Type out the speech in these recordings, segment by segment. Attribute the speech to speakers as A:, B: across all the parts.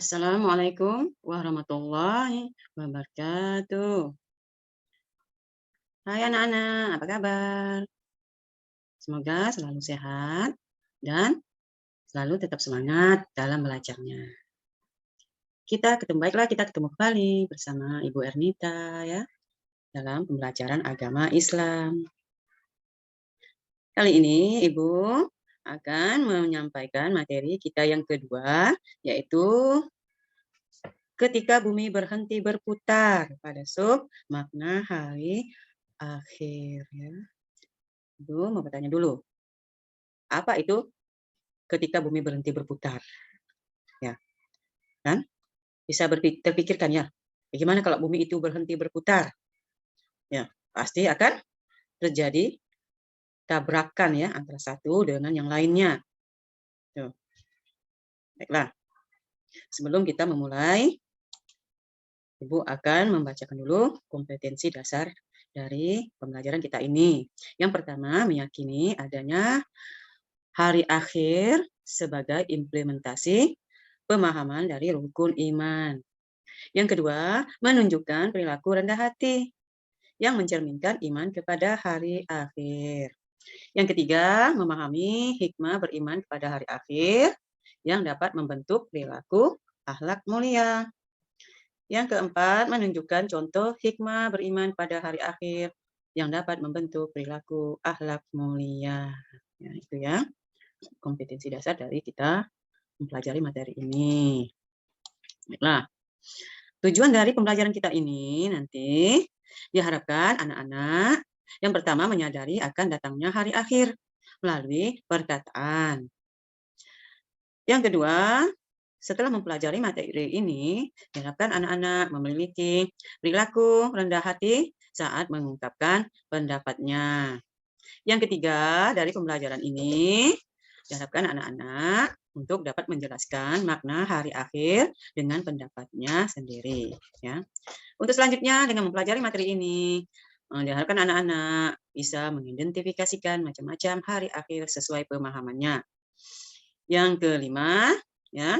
A: Assalamualaikum warahmatullahi wabarakatuh. Hai anak-anak, apa kabar? Semoga selalu sehat dan selalu tetap semangat dalam belajarnya. Kita ketemu kembali bersama Ibu Ernita ya, dalam pembelajaran agama Islam. Kali ini Ibu akan menyampaikan materi kita yang kedua, yaitu ketika bumi berhenti berputar pada sub makna hari akhir ya. Ibu mau bertanya dulu, apa itu ketika bumi berhenti berputar? Ya, kan? Bisa terpikirkan ya, bagaimana kalau bumi itu berhenti berputar? Ya, pasti akan terjadi tabrakan ya antara satu dengan yang lainnya. Tuh. Baiklah, sebelum kita memulai, Ibu akan membacakan dulu kompetensi dasar dari pembelajaran kita ini. Yang pertama, meyakini adanya hari akhir sebagai implementasi pemahaman dari rukun iman. Yang kedua, menunjukkan perilaku rendah hati yang mencerminkan iman kepada hari akhir. Yang ketiga, memahami hikmah beriman kepada hari akhir yang dapat membentuk perilaku akhlak mulia. Yang keempat, menunjukkan contoh hikmah beriman pada hari akhir yang dapat membentuk perilaku akhlak mulia. Ya, itu ya, kompetensi dasar dari kita mempelajari materi ini. Baiklah, tujuan dari pembelajaran kita ini nanti diharapkan anak-anak yang pertama menyadari akan datangnya hari akhir melalui perkataan. Yang kedua, setelah mempelajari materi ini, diharapkan anak-anak memiliki perilaku rendah hati saat mengungkapkan pendapatnya. Yang ketiga, dari pembelajaran ini, diharapkan anak-anak untuk dapat menjelaskan makna hari akhir dengan pendapatnya sendiri. Ya. Untuk selanjutnya, dengan mempelajari materi ini, diharapkan anak-anak bisa mengidentifikasikan macam-macam hari akhir sesuai pemahamannya. Yang kelima, ya,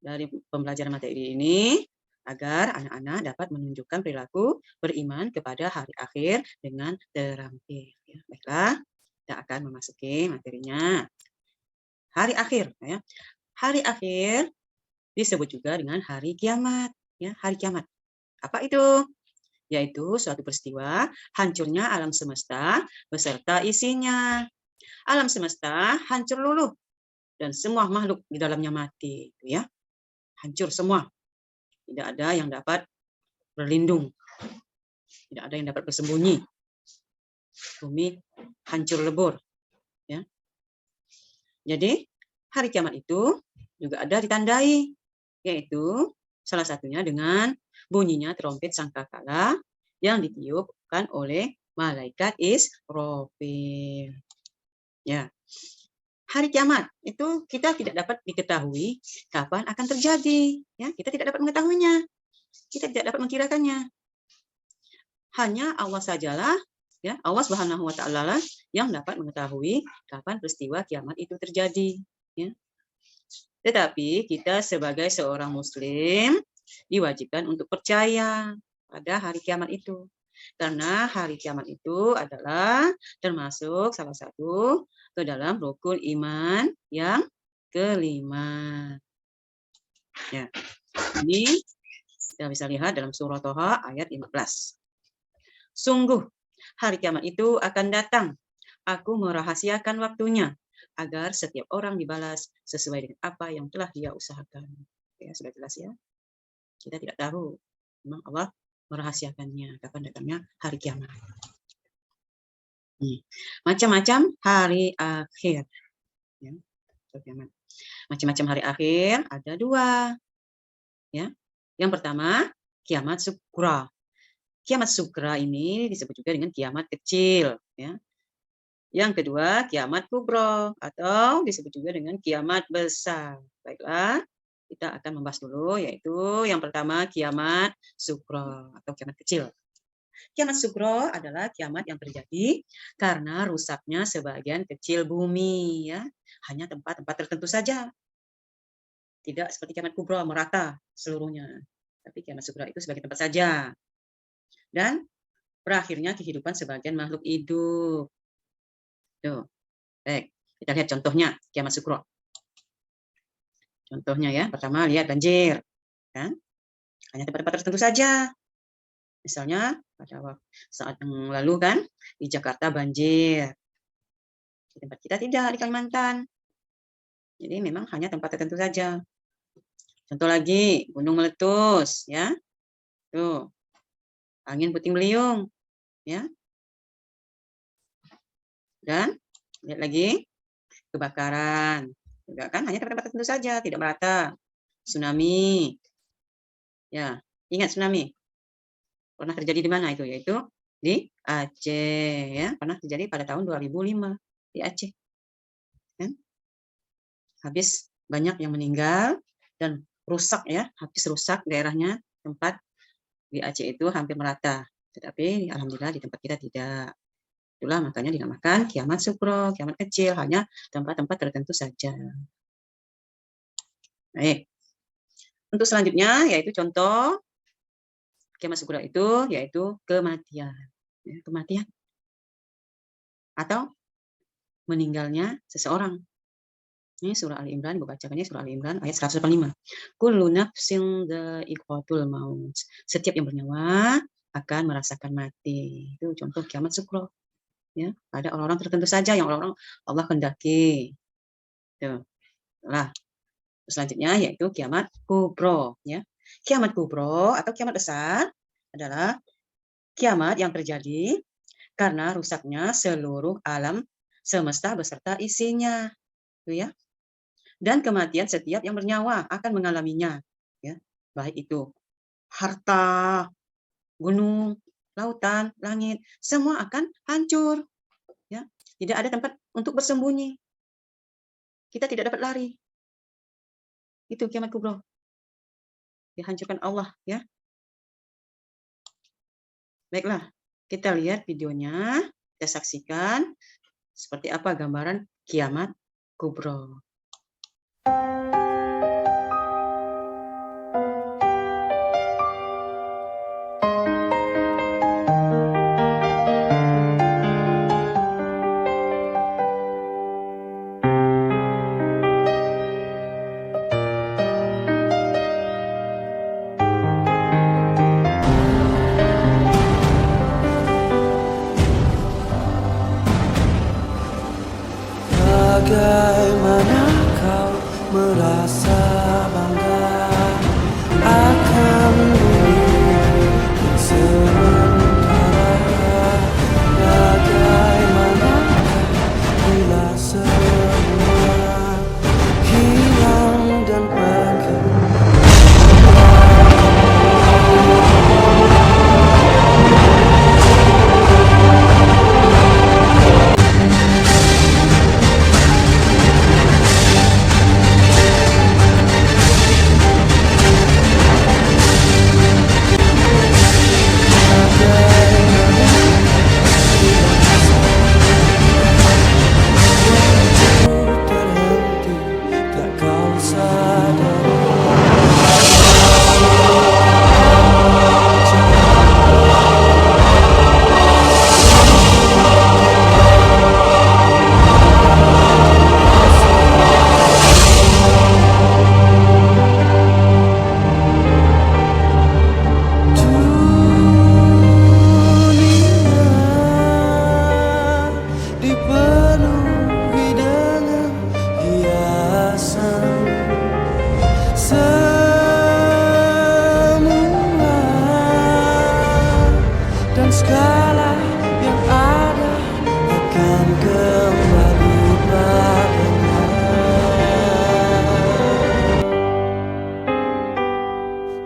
A: dari pembelajaran materi ini, agar anak-anak dapat menunjukkan perilaku beriman kepada hari akhir dengan terampil. Ya, baiklah, kita akan memasuki materinya. Hari akhir, ya. Hari akhir disebut juga dengan hari kiamat. Ya, hari kiamat. Apa itu? Yaitu suatu peristiwa hancurnya alam semesta beserta isinya. Alam semesta hancur luluh dan semua makhluk di dalamnya mati, ya. Hancur semua. Tidak ada yang dapat berlindung. Tidak ada yang dapat bersembunyi. Bumi hancur lebur, ya. Jadi, hari kiamat itu juga ada ditandai, yaitu salah satunya dengan bunyinya trompet sangkakala yang ditiupkan oleh malaikat Israfil. Ya. Hari kiamat itu kita tidak dapat diketahui kapan akan terjadi, ya. Kita tidak dapat mengetahuinya. Kita tidak dapat mengkirakannya. Hanya Allah sajalah, ya, Allah Subhanahu wa taala lah yang dapat mengetahui kapan peristiwa kiamat itu terjadi, ya. Tetapi kita sebagai seorang muslim diwajibkan untuk percaya pada hari kiamat itu. Karena hari kiamat itu adalah termasuk salah satu ke dalam rukun iman yang kelima. Ya. Ini kita bisa lihat dalam surah Toha ayat 15. Sungguh, hari kiamat itu akan datang. Aku merahasiakan waktunya agar setiap orang dibalas sesuai dengan apa yang telah dia usahakan. Ya, sudah jelas ya. Kita tidak tahu. Memang Allah merahasiakannya kapan datangnya hari kiamat. Macam-macam hari akhir. Ya, macam-macam hari akhir ada dua. Ya. Yang pertama, kiamat sukra. Kiamat sukra ini disebut juga dengan kiamat kecil. Ya. Yang kedua, kiamat kubro atau disebut juga dengan kiamat besar. Baiklah, kita akan membahas dulu, yaitu yang pertama kiamat sukro atau kiamat kecil. Kiamat sukro adalah kiamat yang terjadi karena rusaknya sebagian kecil bumi, ya. Hanya tempat-tempat tertentu saja. Tidak seperti kiamat kubra merata seluruhnya. Tapi kiamat sugra itu sebagai tempat saja. Dan berakhirnya kehidupan sebagian makhluk hidup. Tuh. Baik, kita lihat contohnya kiamat sukro. Contohnya ya, pertama lihat banjir. Kan? Hanya tempat-tempat tertentu saja. Misalnya pada saat yang lalu kan di Jakarta banjir. Di tempat kita tidak, di Kalimantan. Jadi memang hanya tempat tertentu saja. Contoh lagi, gunung meletus ya. Tuh. Angin puting beliung ya. Dan lihat lagi kebakaran. Juga kan hanya tempat-tempat tertentu saja, tidak merata. Tsunami. Ya, ingat tsunami. Pernah terjadi di mana itu? Yaitu di Aceh ya, pernah terjadi pada tahun 2005 di Aceh. Kan? Habis banyak yang meninggal dan rusak ya, habis rusak daerahnya, tempat di Aceh itu hampir merata. Tetapi alhamdulillah di tempat kita tidak. Itulah makanya dinamakan kiamat sukro, kiamat kecil, hanya tempat-tempat tertentu saja. Baik. Untuk selanjutnya yaitu contoh kiamat sukro itu yaitu kematian. Ya, kematian atau meninggalnya seseorang. Ini surah Ali Imran, bacakannya surah Ali Imran ayat 185. Kullu nafsin dha'iqatul maut. Setiap yang bernyawa akan merasakan mati. Itu contoh kiamat sukro. Ya, ada orang-orang tertentu saja yang orang-orang Allah kendaki. Tuh. Nah, selanjutnya yaitu kiamat kubro ya. Kiamat kubro atau kiamat besar adalah kiamat yang terjadi karena rusaknya seluruh alam semesta beserta isinya. Tuh ya. Dan kematian setiap yang bernyawa akan mengalaminya ya. Baik itu harta, gunung, lautan, langit, semua akan hancur. Ya. Tidak ada tempat untuk bersembunyi. Kita tidak dapat lari. Itu kiamat kubro. Dihancurkan Allah ya. Baiklah, kita lihat videonya, kita saksikan seperti apa gambaran kiamat kubro.
B: Bagaimana kau merasa bangga akan diri yang sementara? Bagaimana bila semua hilang dan pergi? Dan segala yang ada akan kembali padanya.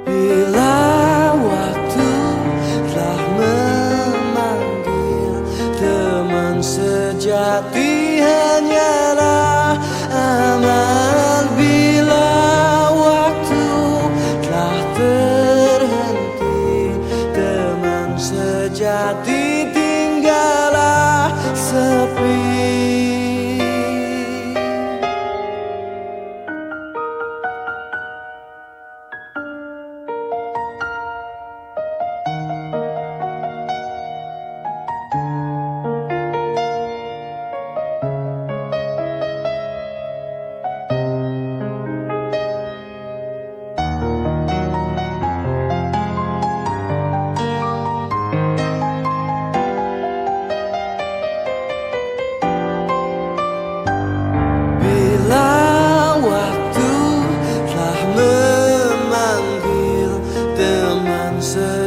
B: Bila waktu telah memanggil, teman sejati hanyalah amal. Bila waktu telah terhenti, teman sejati tinggallah sepi.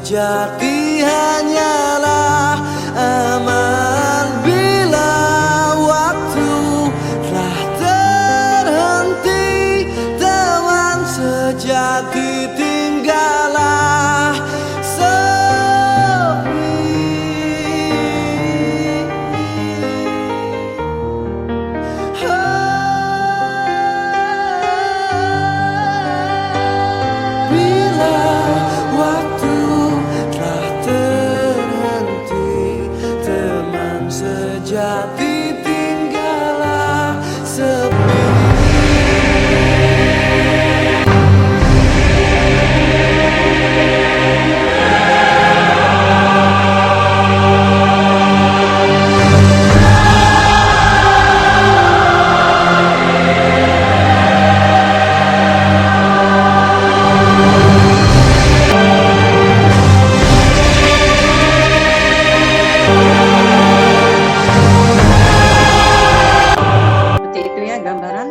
B: sejati hanyalah aman bila waktu telah terhenti. Teman sejati tinggallah sepi. Bila waktu telah terhenti, teman sejati tinggallah sepi.
A: Seperti itu ya gambaran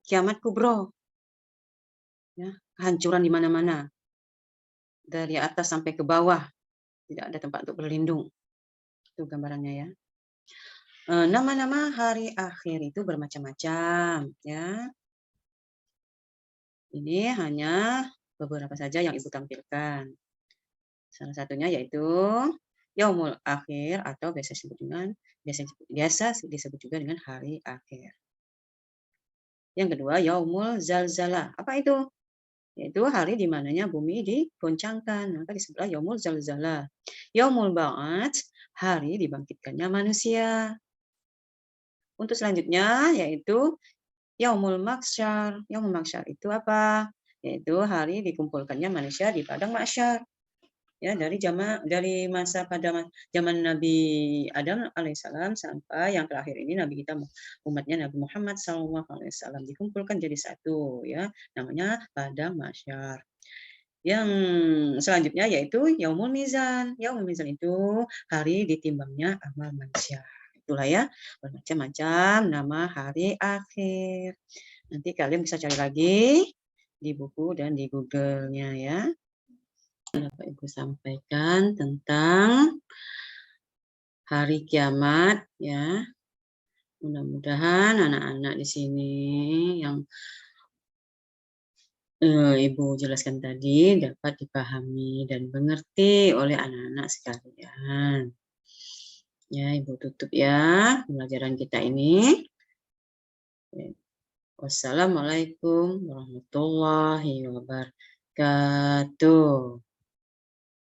A: kiamat kubro. Ya, kehancuran di mana-mana. Dari atas sampai ke bawah, tidak ada tempat untuk berlindung. Itu gambarannya ya. Nama-nama hari akhir itu bermacam-macam ya. Ini hanya beberapa saja yang Ibu tampilkan. Salah satunya yaitu Yaumul Akhir atau biasa disebut juga dengan hari akhir. Yang kedua Yaumul Zalzalah. Apa itu? Yaitu hari di mananya bumi digoncangkan, maka disebutlah Yaumul Zalzalah. Yaumul Ba'ats, hari dibangkitkannya manusia. Untuk selanjutnya yaitu Yaumul Mahsyar. Yaumul Mahsyar itu apa? Yaitu hari dikumpulkannya manusia di padang mahsyar. Ya, dari masa pada zaman Nabi Adam alaihissalam sampai yang terakhir ini Nabi kita umatnya Nabi Muhammad SAW dikumpulkan jadi satu ya, namanya padang mahsyar. Yang selanjutnya yaitu Yaumul Mizan. Yaumul Mizan itu hari ditimbangnya amal manusia. Itulah ya, bermacam-macam nama hari akhir. Nanti kalian bisa cari lagi di buku dan di Google-nya ya. Bapak Ibu sampaikan tentang hari kiamat ya. Mudah-mudahan anak-anak di sini yang Ibu jelaskan tadi dapat dipahami dan mengerti oleh anak-anak sekalian. Ya, Ibu tutup ya pembelajaran kita ini. Wassalamualaikum warahmatullahi wabarakatuh.